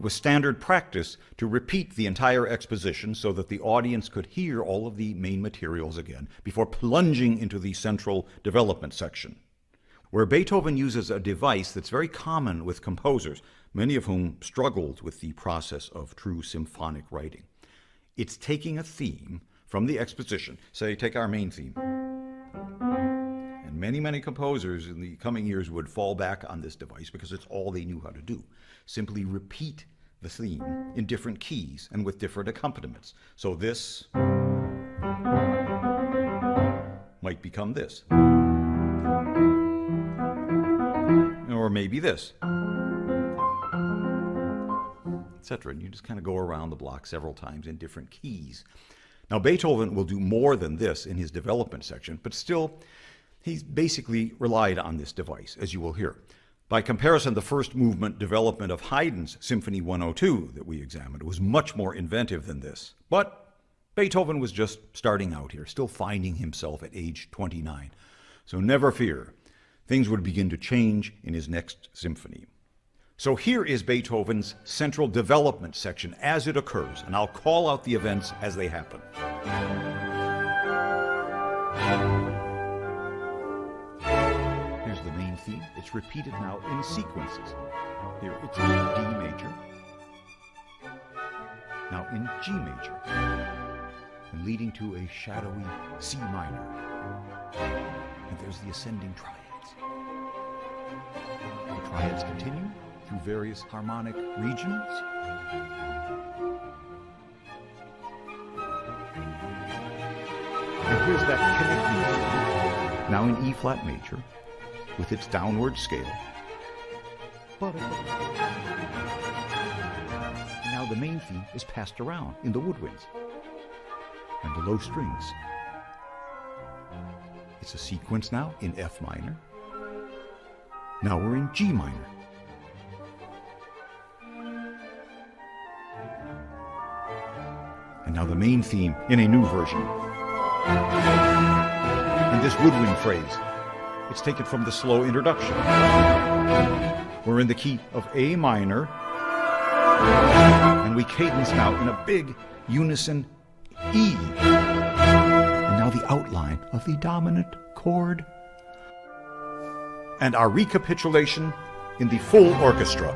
was standard practice to repeat the entire exposition so that the audience could hear all of the main materials again before plunging into the central development section, where Beethoven uses a device that's very common with composers, many of whom struggled with the process of true symphonic writing. It's taking a theme from the exposition, say, take our main theme. And many composers in the coming years would fall back on this device because it's all they knew how to do. Simply repeat the theme in different keys and with different accompaniments. So this might become this. Or maybe this. Etc. And you just kind of go around the block several times in different keys. Now, Beethoven will do more than this in his development section, but still, he's basically relied on this device, as you will hear. By comparison, the first movement development of Haydn's Symphony 102 that we examined was much more inventive than this. But Beethoven was just starting out here, still finding himself at age 29. So never fear, things would begin to change in his next symphony. So here is Beethoven's central development section as it occurs, and I'll call out the events as they happen. Here's the main theme. It's repeated now in sequences. Here it's in D major, now in G major, and leading to a shadowy C minor. And there's the ascending triads. The triads continue through various harmonic regions. And here's that connecting theme, now in E flat major, with its downward scale. Now the main theme is passed around in the woodwinds and the low strings. It's a sequence now in F minor. Now we're in G minor. And now the main theme in a new version. And this woodwind phrase, it's taken from the slow introduction. We're in the key of A minor, and we cadence now in a big unison E. And now the outline of the dominant chord. And our recapitulation in the full orchestra.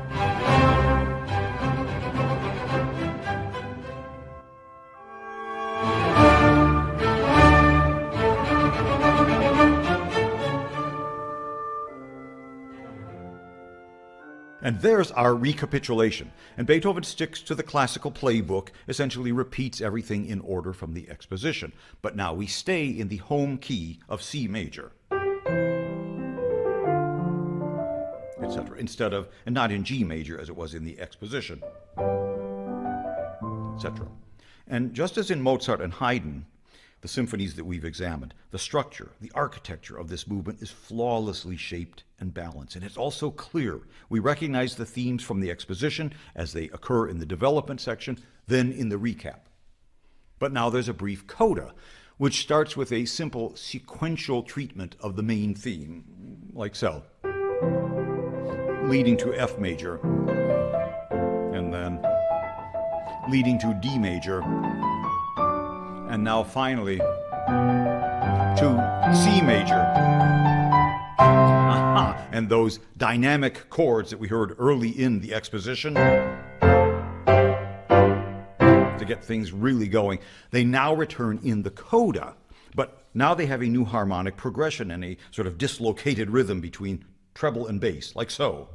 And there's our recapitulation. And Beethoven sticks to the classical playbook, essentially repeats everything in order from the exposition. But now we stay in the home key of C major, etc., instead of, and not in G major as it was in the exposition, etc. And just as in Mozart and Haydn, the symphonies that we've examined, the structure, the architecture of this movement is flawlessly shaped and balanced. And it's also clear. We recognize the themes from the exposition as they occur in the development section, then in the recap. But now there's a brief coda, which starts with a simple sequential treatment of the main theme, like so, leading to F major, and then leading to D major, and now finally to C major. Aha! And those dynamic chords that we heard early in the exposition, to get things really going, they now return in the coda. But now they have a new harmonic progression and a sort of dislocated rhythm between treble and bass, like so.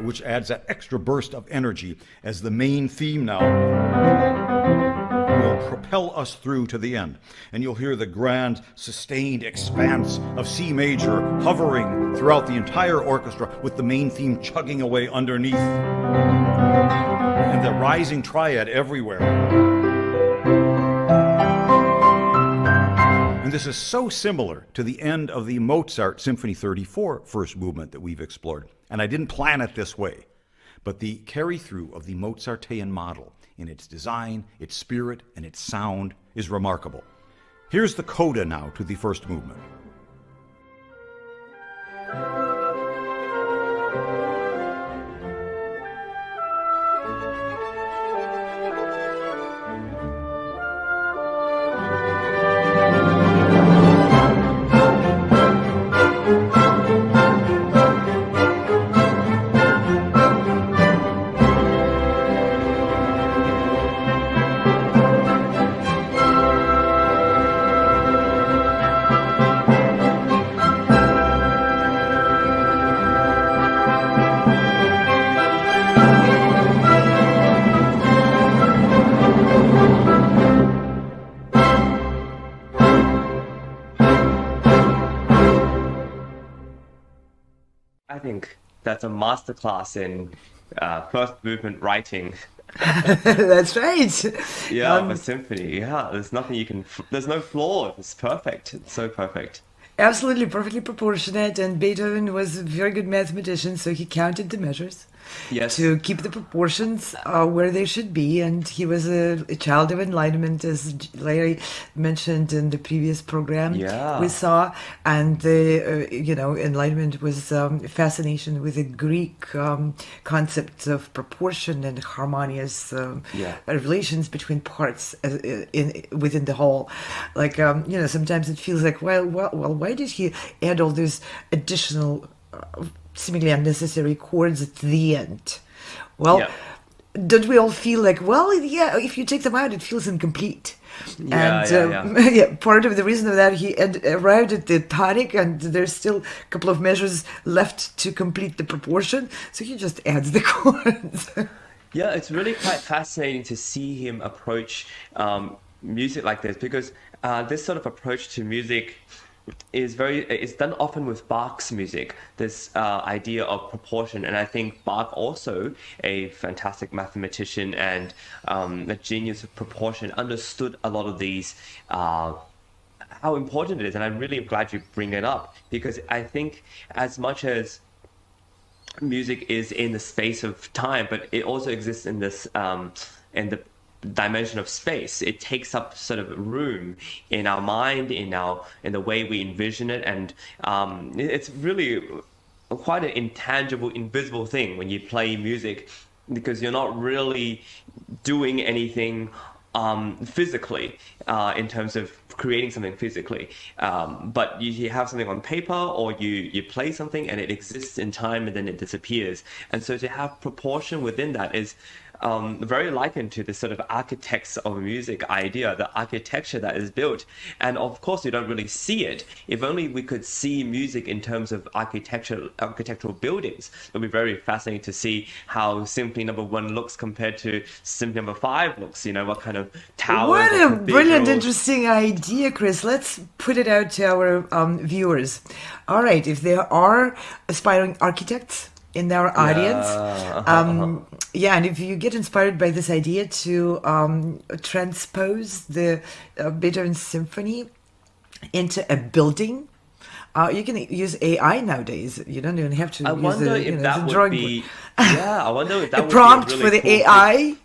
Which adds that extra burst of energy as the main theme now will propel us through to the end. And you'll hear the grand, sustained expanse of C major hovering throughout the entire orchestra with the main theme chugging away underneath. And the rising triad everywhere. And this is so similar to the end of the Mozart Symphony 34 first movement that we've explored. And I didn't plan it this way, but the carry-through of the Mozartean model in its design, its spirit, and its sound is remarkable. Here's the coda now to the first movement. think that's a masterclass in first movement writing. That's right. Yeah, of a Um, symphony. Yeah, there's nothing you can, there's no flaw. It's perfect. It's so perfect. Absolutely perfectly proportionate, and Beethoven was a very good mathematician, so he counted the measures Yes. to keep the proportions where they should be. And he was a child of enlightenment, as Larry mentioned in the previous program we Yeah. saw. And the enlightenment was fascination with the Greek concepts of proportion and harmonious Yeah. relations between parts within the whole. Like sometimes it feels like, well, why did he add all these additional seemingly unnecessary chords at the end? Well, Yeah. don't we all feel like, well, yeah, if you take them out, it feels incomplete? Yeah. And Yeah. Yeah. yeah, part of the reason of that, he arrived at the tonic, and there's still a couple of measures left to complete the proportion, so he just adds the chords. Yeah, it's really quite fascinating to see him approach music like this because this sort of approach to music is it's done often with Bach's music, this idea of proportion. And I think Bach also, a fantastic mathematician and a genius of proportion, understood a lot of these how important it is. And I'm really glad you bring it up because I think as much as music is in the space of time, but it also exists in this in the dimension of space. It takes up sort of room in our mind, in the way we envision it, and it's really quite an intangible, invisible thing when you play music because you're not really doing anything physically in terms of creating something physically. But you have something on paper or you play something and it exists in time and then it disappears. And so to have proportion within that is very likened to this sort of architects of music idea, the architecture that is built. And of course, you don't really see it. If only we could see music in terms of architectural buildings, it would be very fascinating to see how Symphony Number One looks compared to Symphony Number Five looks. You know, what kind of towers What or a brilliant, cathedrals. interesting idea, Chris. Let's put it out to our viewers. All right, if there are aspiring architects in our audience, Yeah. yeah, and if you get inspired by this idea to transpose the Beethoven Symphony into a building, you can use AI nowadays. You don't even have to I use wonder a if the that would drawing board. be, yeah, I wonder if A that would be a prompt really for the cool thing. AI.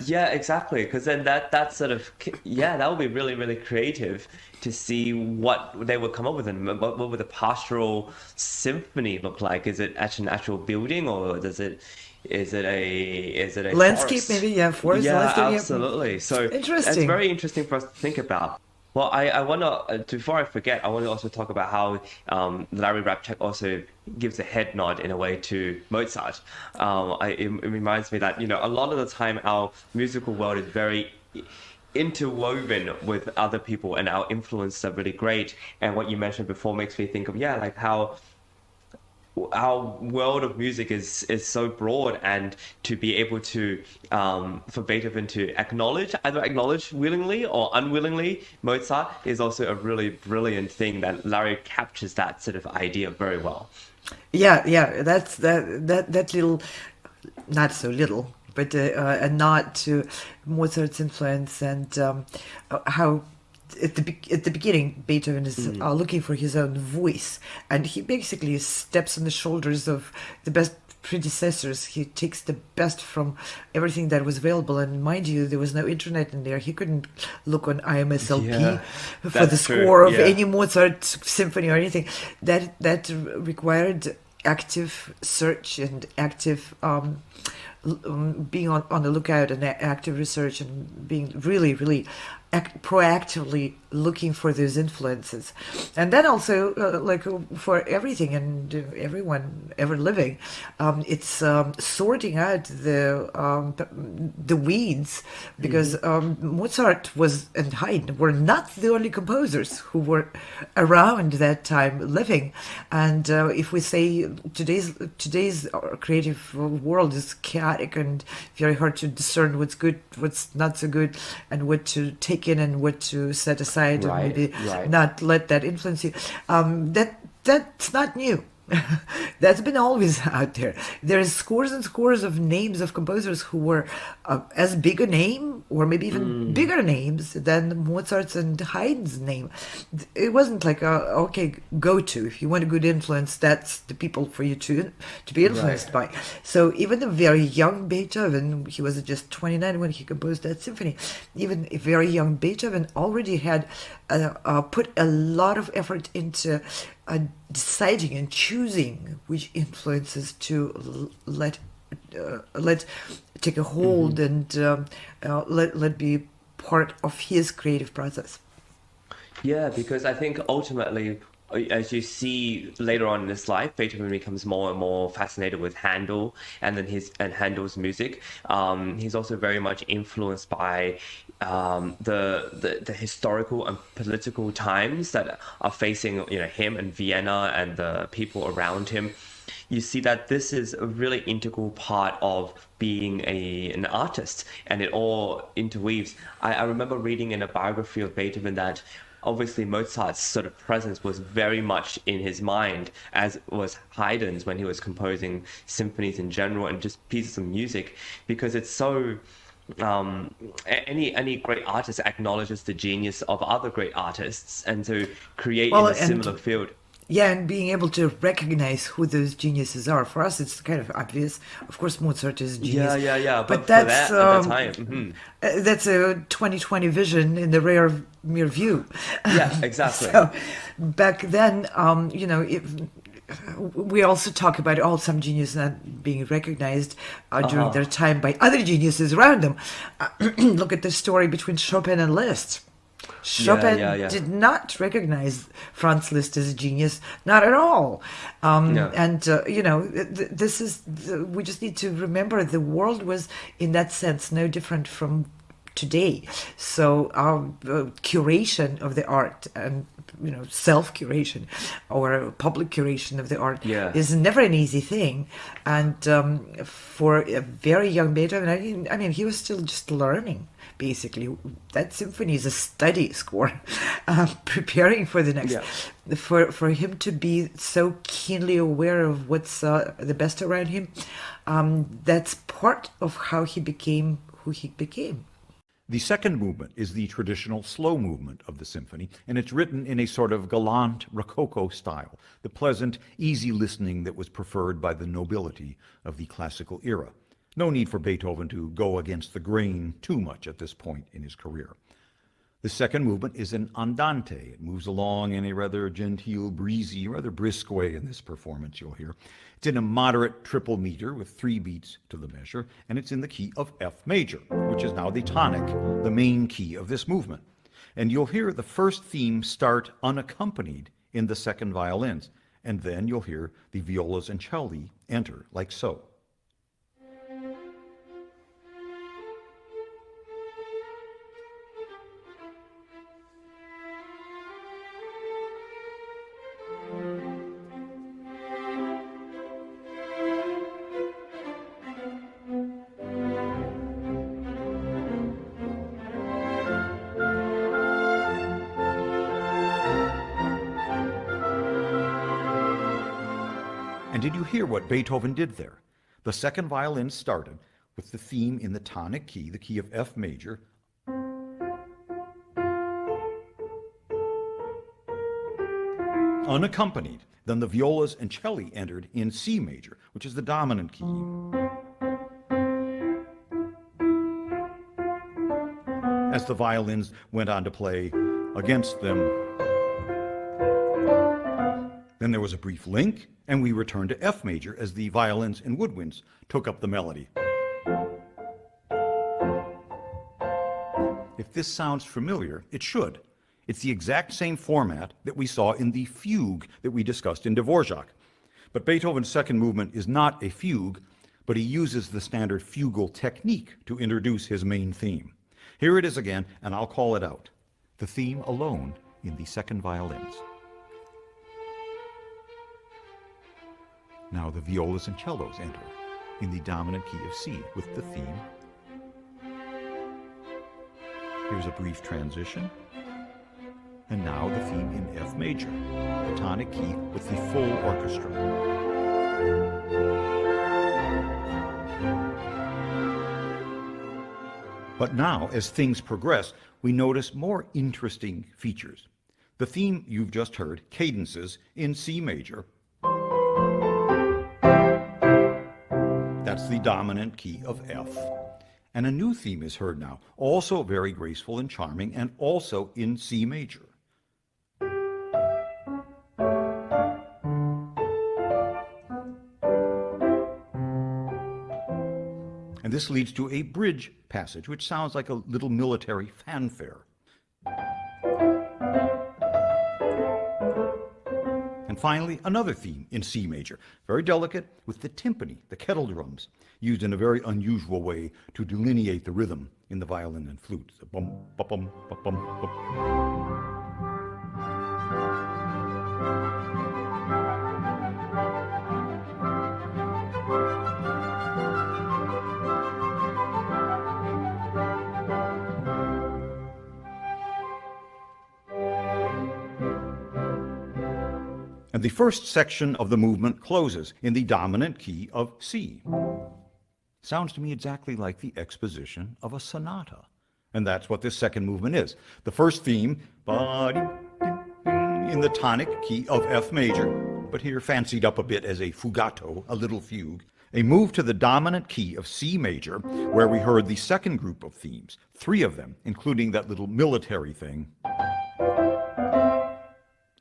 Yeah, exactly. Because then that sort of yeah, that would be really really creative to see what they would come up with and what would the pastoral symphony look like? Is it actually an actual building or does it is it a Landscape, forest? maybe, yeah, forest, Yeah, landscape, yeah. absolutely. So it's Interesting. very interesting for us to think about. Well, I want to, before I forget, I want to also talk about how Larry Rapchak also gives a head nod in a way to Mozart. It reminds me that, you know, a lot of the time our musical world is very interwoven with other people and our influences are really great. And what you mentioned before makes me think of, yeah, like how our world of music is so broad and to be able to for Beethoven to either acknowledge willingly or unwillingly Mozart is also a really brilliant thing that Larry captures that sort of idea very well. Yeah, yeah, that little, not so little, but a nod to Mozart's influence and how at the beginning Beethoven is Mm. looking for his own voice, and he basically steps on the shoulders of the best predecessors. He takes the best from everything that was available, and mind you, there was no internet in there. He couldn't look on IMSLP Yeah, for the that's true. score of Yeah, any Mozart symphony or anything. That required active search and active being on the lookout and active research and being really, really proactively looking for those influences. And then also, for everything and everyone ever living, it's sorting out the weeds, because hmm, Mozart was and Haydn were not the only composers who were around that time living. And if we say today's creative world is chaotic and very hard to discern what's good, what's not so good, and what to take in and what to set aside, and right, maybe right. not let that influence you. That's not new. That's been always out there. There's scores and scores of names of composers who were as big a name, or maybe even bigger names than Mozart's and Haydn's name. It wasn't like okay, go to, if you want a good influence, that's the people for you to be influenced by. So even the very young Beethoven, he was just 29 when he composed that symphony. Even a very young Beethoven already had put a lot of effort into deciding and choosing which influences to let take a hold and let be part of his creative process. Yeah, because I think ultimately, as you see later on in his life, Beethoven becomes more and more fascinated with Handel and then Handel's music. He's also very much influenced by the historical and political times that are facing him and Vienna and the people around him. You see that this is a really integral part of being an artist, and it all interweaves. I remember reading in a biography of Beethoven that obviously Mozart's sort of presence was very much in his mind, as was Haydn's when he was composing symphonies in general and just pieces of music, because it's so any great artist acknowledges the genius of other great artists, and to create in a similar field. Yeah, and being able to recognize who those geniuses are. For us, it's kind of obvious. Of course, Mozart is a genius. Yeah. But that's that's at that time. that's a 2020 vision in the rear mirror view. Yeah, exactly. So back then, we also talk about some geniuses not being recognized during their time by other geniuses around them. Look at the story between Chopin and Liszt. Chopin did not recognize Franz Liszt as a genius, not at all. And this is we just need to remember the world was in that sense no different from today. So our curation of the art and self-curation or public curation of the art is never an easy thing. And for a very young Beethoven, I mean, he was still just learning. Basically, that symphony is a study score, preparing for the next. Yeah. For him to be so keenly aware of what's the best around him, that's part of how he became who he became. The second movement is the traditional slow movement of the symphony, and it's written in a sort of gallant rococo style, the pleasant, easy listening that was preferred by the nobility of the classical era. No need for Beethoven to go against the grain too much at this point in his career. The second movement is an andante. It moves along in a rather genteel, breezy, rather brisk way in this performance, you'll hear. It's in a moderate triple meter with 3 beats to the measure, and it's in the key of F major, which is now the tonic, the main key of this movement. And you'll hear the first theme start unaccompanied in the second violins, and then you'll hear the violas and celli enter like so. And did you hear what Beethoven did there? The second violin started with the theme in the tonic key, the key of F major, unaccompanied. Then the violas and celli entered in C major, which is the dominant key. As the violins went on to play against them. Then there was a brief link, and we returned to F major as the violins and woodwinds took up the melody. If this sounds familiar, it should. It's the exact same format that we saw in the fugue that we discussed in Dvorak. But Beethoven's second movement is not a fugue, but he uses the standard fugal technique to introduce his main theme. Here it is again, and I'll call it out. The theme alone in the second violins. Now the violas and cellos enter in the dominant key of C with the theme. Here's a brief transition. And now the theme in F major, the tonic key with the full orchestra. But now, as things progress, we notice more interesting features. The theme you've just heard cadences in C major. That's the dominant key of F. And a new theme is heard now, also very graceful and charming, and also in C major. And this leads to a bridge passage, which sounds like a little military fanfare. And finally, another theme in C major, very delicate, with the timpani, the kettle drums, used in a very unusual way to delineate the rhythm in the violin and flute. So bum, ba, bum, ba, bum, bum. And the first section of the movement closes in the dominant key of C. Sounds to me exactly like the exposition of a sonata. And that's what this second movement is. The first theme, in the tonic key of F major, but here fancied up a bit as a fugato, a little fugue. A move to the dominant key of C major, where we heard the second group of themes, 3 of them, including that little military thing.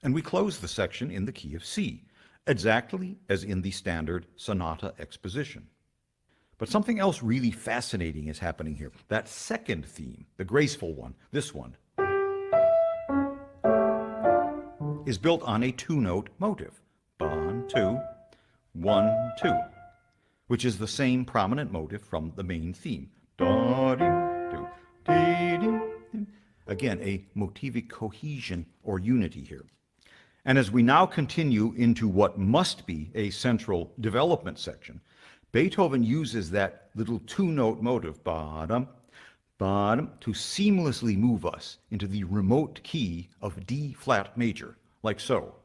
And we close the section in the key of C, exactly as in the standard sonata exposition. But something else really fascinating is happening here. That second theme, the graceful one, this one, is built on a 2-note motive. 1, 2, 1, 2, which is the same prominent motive from the main theme. Again, a motivic cohesion or unity here. And as we now continue into what must be a central development section, Beethoven uses that little 2-note motive, ba-dum, ba-dum, to seamlessly move us into the remote key of D flat major, like so.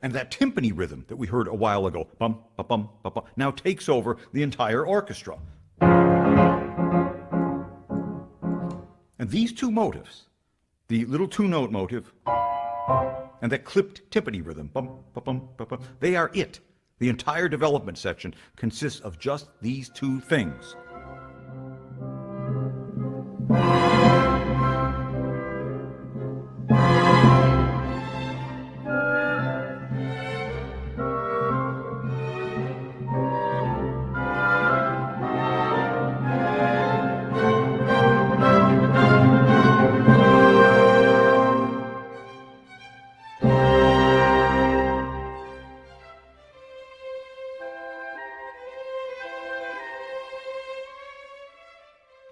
And that timpani rhythm that we heard a while ago, bum, ba, bum, ba, bum, now takes over the entire orchestra. And these 2 motives, the little 2-note motive and that clipped timpani rhythm, bum, ba, bum, ba, bum, they are it. The entire development section consists of just these 2 things.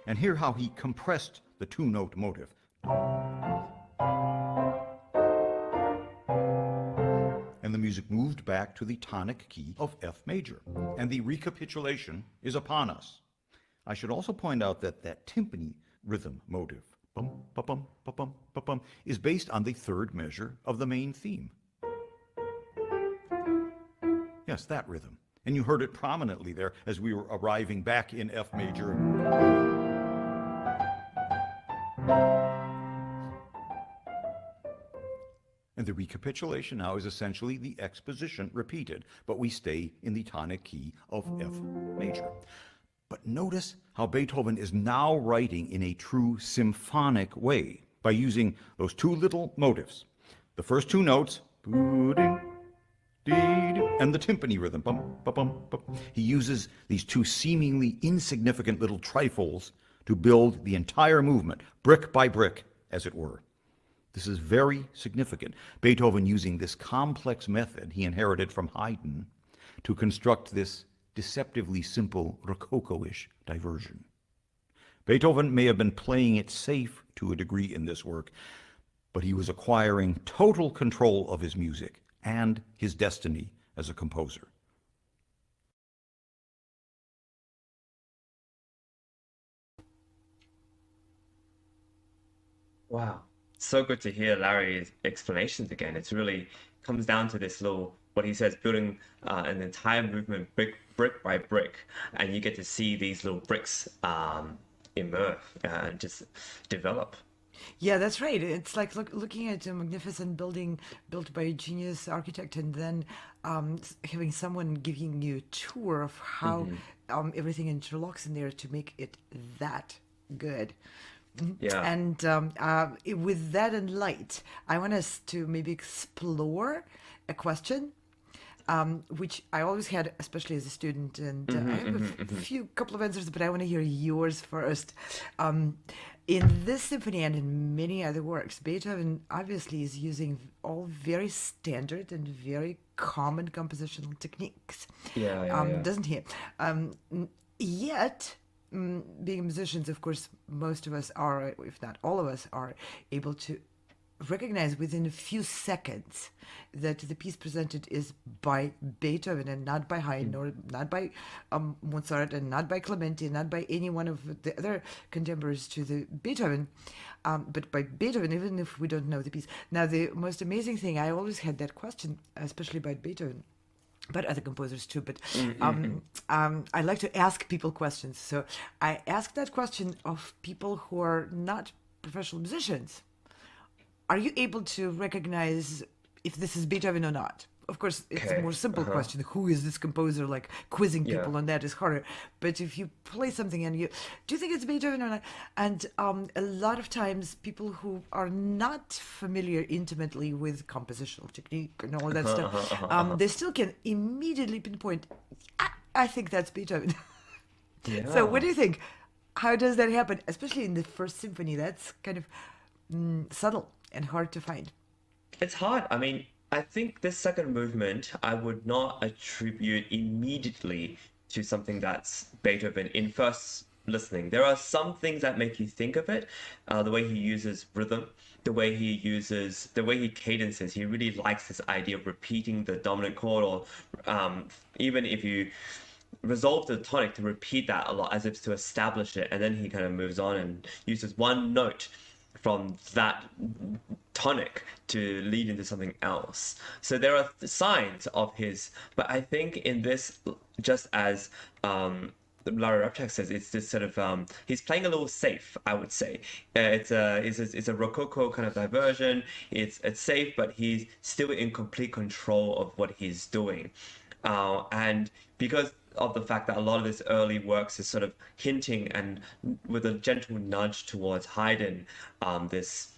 And hear how he compressed the 2-note motive. And the music moved back to the tonic key of F major. And the recapitulation is upon us. I should also point out that that timpani rhythm motive, bum, ba, bum, ba, bum, ba, bum, is based on the 3rd measure of the main theme. Yes, that rhythm. And you heard it prominently there as we were arriving back in F major. And the recapitulation now is essentially the exposition repeated, but we stay in the tonic key of F major. But notice how Beethoven is now writing in a true symphonic way by using those 2 little motives. The first 2 notes, and the timpani rhythm. Bum, ba, bum, bum. He uses these 2 seemingly insignificant little trifles to build the entire movement, brick by brick, as it were. This is very significant. Beethoven using this complex method he inherited from Haydn to construct this deceptively simple Rococo-ish diversion. Beethoven may have been playing it safe to a degree in this work, but he was acquiring total control of his music, and his destiny as a composer. Wow. So good to hear Larry's explanations again. It's really comes down to this little, what he says, building an entire movement brick by brick, and you get to see these little bricks emerge and just develop. Yeah, that's right. It's like looking at a magnificent building built by a genius architect, and then having someone giving you a tour of how everything interlocks in there to make it that good. Yeah. And with that in light, I want us to maybe explore a question which I always had, especially as a student. And I have a few couple of answers, but I want to hear yours first. In this symphony and in many other works, Beethoven obviously is using all very standard and very common compositional techniques, Yeah. doesn't he? Yet, being musicians, of course, most of us are, if not all of us, are able to recognize within a few seconds that the piece presented is by Beethoven and not by Haydn or not by Mozart and not by Clementi, not by any one of the other contemporaries to the Beethoven, but by Beethoven, even if we don't know the piece. Now, the most amazing thing, I always had that question, especially about Beethoven, but other composers too. But I like to ask people questions. So I ask that question of people who are not professional musicians. Are you able to recognize if this is Beethoven or not? Of course, it's a Okay. more simple Uh-huh. question. Who is this composer? Like quizzing Yeah. people on that is harder. But if you play something and do you think it's Beethoven or not? And a lot of times, people who are not familiar intimately with compositional technique and all that stuff, they still can immediately pinpoint. I think that's Beethoven. So, what Yeah. do you think? How does that happen? Especially in the first symphony, that's kind of subtle and hard to find. It's hard. I mean, I think this second movement I would not attribute immediately to something that's Beethoven in first listening. There are some things that make you think of it, the way he uses rhythm, the way he cadences. He really likes this idea of repeating the dominant chord, or even if you resolve the tonic, to repeat that a lot as if to establish it, and then he kind of moves on and uses one note from that tonic to lead into something else. So there are signs of his, but I think in this, just as Larry Rapchak says, it's this sort of he's playing a little safe, I would say. It's a rococo kind of diversion. It's safe, but he's still in complete control of what he's doing. And because of the fact that a lot of his early works is sort of hinting and with a gentle nudge towards Haydn, this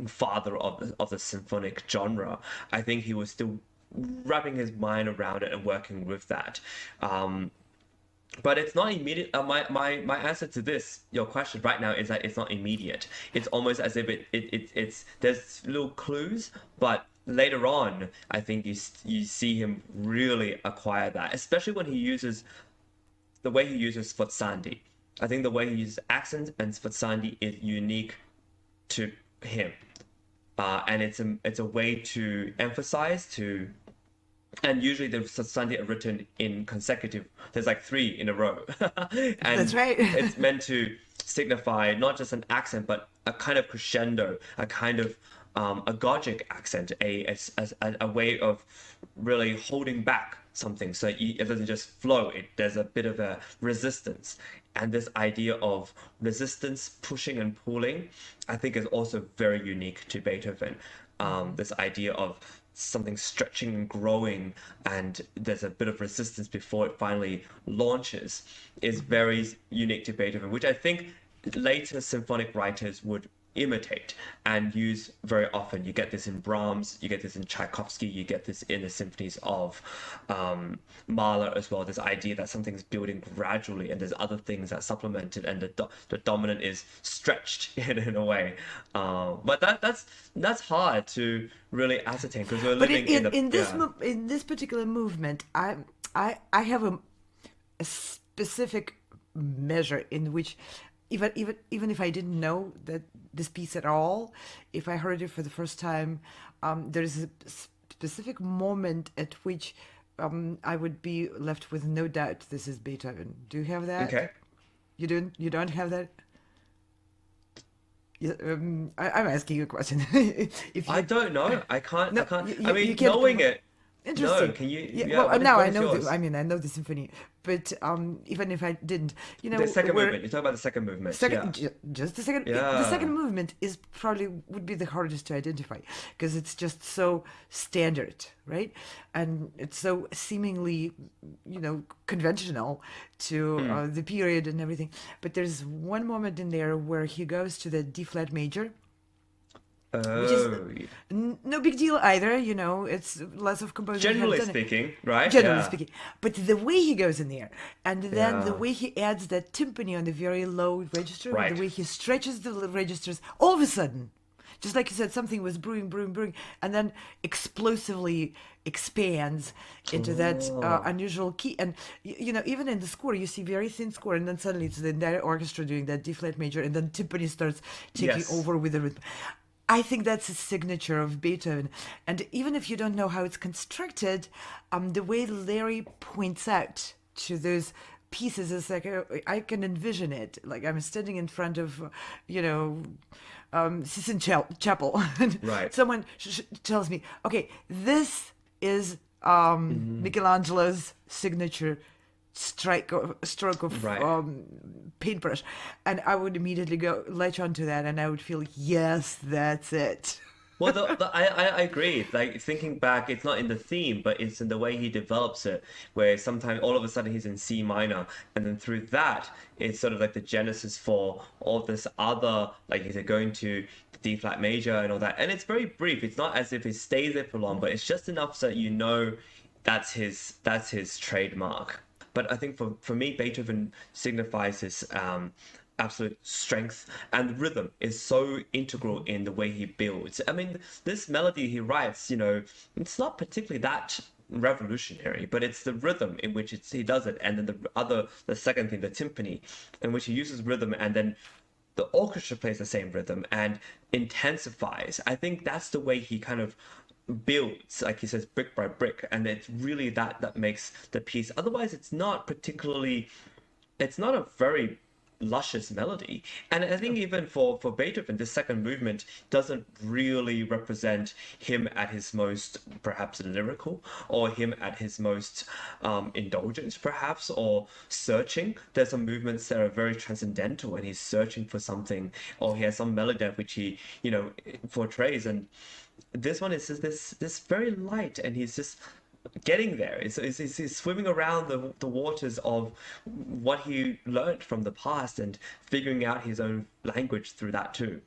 father of the symphonic genre, I think he was still wrapping his mind around it and working with that. But it's not immediate. My answer to this, your question right now, is that it's not immediate. It's almost as if it's there's little clues, but later on, I think you see him really acquire that, especially when he uses the way he uses sforzandi. I think the way he uses accents and sforzandi is unique to him, and it's a way to emphasize to. And usually the sforzandi are written in consecutive. There's like three in a row, That's and right. it's meant to signify not just an accent, but a kind of crescendo, a kind of a Gothic accent, a way of really holding back something so it doesn't just flow. There's a bit of a resistance, and this idea of resistance, pushing and pulling, I think is also very unique to Beethoven. This idea of something stretching and growing, and there's a bit of resistance before it finally launches, is very unique to Beethoven, which I think later symphonic writers would imitate and use very often. You get this in Brahms, you get this in Tchaikovsky, you get this in the symphonies of Mahler as well. This idea that something's building gradually, and there's other things that supplement it, and the dominant is stretched in a way. But that's hard to really ascertain because we're But living in the in this particular movement, I have a specific measure in which even if I didn't know that this piece at all, if I heard it for the first time, there is specific moment at which I would be left with no doubt this is Beethoven. Do you have that? Okay. You don't. You don't have that. Yeah, I'm asking you a question. If I you don't know. I can't. no, I can't. you, I you mean, can't. knowing it. No. Interesting. Can you? Yeah. Yeah. Well, now What I is know. yours? I mean, I know the symphony, but even if I didn't, The second we're movement. You're talking about the second movement. Yeah. just the second. The Yeah. second movement is probably would be the hardest to identify because it's just so standard, right? And it's so seemingly, conventional to the period and everything. But there's one moment in there where he goes to the D flat major, which is Oh. no big deal either. It's lots of composers have Generally done it. speaking, right? Generally Yeah. speaking, but the way he goes in there, and then the Yeah. way he adds that timpani on the very low register, and Right. the way he stretches the registers, all of a sudden, just like you said, something was brewing, and then explosively expands into that unusual key. And even in the score, you see very thin score, and then suddenly it's the entire orchestra doing that D flat major, and then timpani starts taking Yes. over with the rhythm. I think that's a signature of Beethoven. And even if you don't know how it's constructed, the way Larry points out to those pieces is like, I can envision it. Like I'm standing in front of, Sistine Chapel. And Right. someone tells me, okay, this is Michelangelo's signature stroke of Right. paintbrush, and I would immediately go latch onto that, and I would feel, yes, that's it. Well, I agree. Like thinking back, it's not in the theme, but it's in the way he develops it, where sometimes all of a sudden he's in C minor, and then through that, it's sort of like the genesis for all this other, like he's going to the D flat major and all that. And it's very brief. It's not as if he stays there for long, but it's just enough so that that's his trademark. But I think for me, Beethoven signifies his absolute strength, and rhythm is so integral in the way he builds. I mean, this melody he writes, it's not particularly that revolutionary, but it's the rhythm in which he does it, and then the second thing, the timpani, in which he uses rhythm, and then the orchestra plays the same rhythm and intensifies. I think that's the way he kind of builds, like he says, brick by brick, and it's really that makes the piece. Otherwise, it's not a very luscious melody. And I think even for Beethoven, the second movement doesn't really represent him at his most perhaps lyrical, or him at his most indulgent perhaps, or searching. There's some movements that are very transcendental and he's searching for something, or he has some melody which he portrays. And this one is just this very light, and he's just getting there. He's swimming around the waters of what he learned from the past and figuring out his own language through that too.